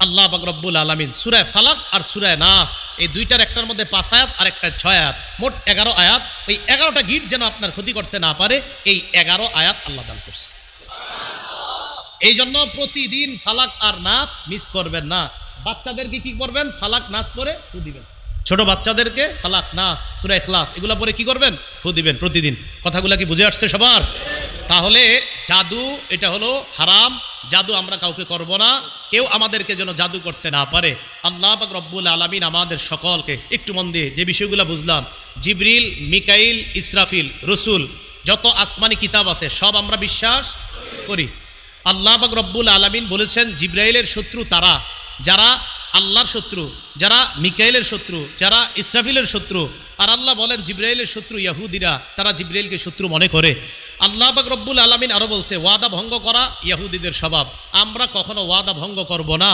আল্লাহ পাক রব্বুল আলামিন সূরা ফালাক আর সূরা নাস এই দুইটার একটার মধ্যে 5 আয়াত আর একটা 6 আয়াত, মোট 11 আয়াত। ওই 11টা গিট যেন আপনার ক্ষতি করতে না পারে, এই 11 আয়াত আল্লাহ দান করছে। এই জন্য প্রতিদিন ফালাক আর নাস মিস করবেন না। বাচ্চাদেরকে কি করবেন? ফালাক নাস পরে ফু দিবেন। ছোট বাচ্চাদেরকে ফালাক নাস সূরা ইখলাস এগুলা পরে কি করবেন? ফু দিবেন প্রতিদিন। কথাগুলা কি বুঝে আসছে সবার? তাহলে জাদু এটা হলো হারাম, জাদু আমরা কাউকে করব না, কেউ আমাদেরকে যেন জাদু করতে না পারে। আল্লাহ পাক রব্বুল আলামিন আমাদের সকলকে একটু মন দিয়ে যে বিষয়গুলো বুঝলাম, জিবরিল, মিকাইল, ইসরাফিল, রসুল, যত আসমানি কিতাব আছে সব আমরা বিশ্বাস করি। আল্লাহ পাক রব্বুল আলামিন বলেছেন জিবরাইলের শত্রু তারা যারা আল্লাহর শত্রু, যারা মিকাইলের শত্রু, যারা ইসরাফিলের শত্রু। আর আল্লাহ বলেন জিবরাইলের শত্রু ইহুদিরা, তারা জিবরাইলকে শত্রু মনে করে। আল্লাহ পাক রব্বুল আলামিন আরো বলছে ওয়াদা ভঙ্গ করা ইহুদিদের স্বভাব, আমরা কখনো ওয়াদা ভঙ্গ করব না।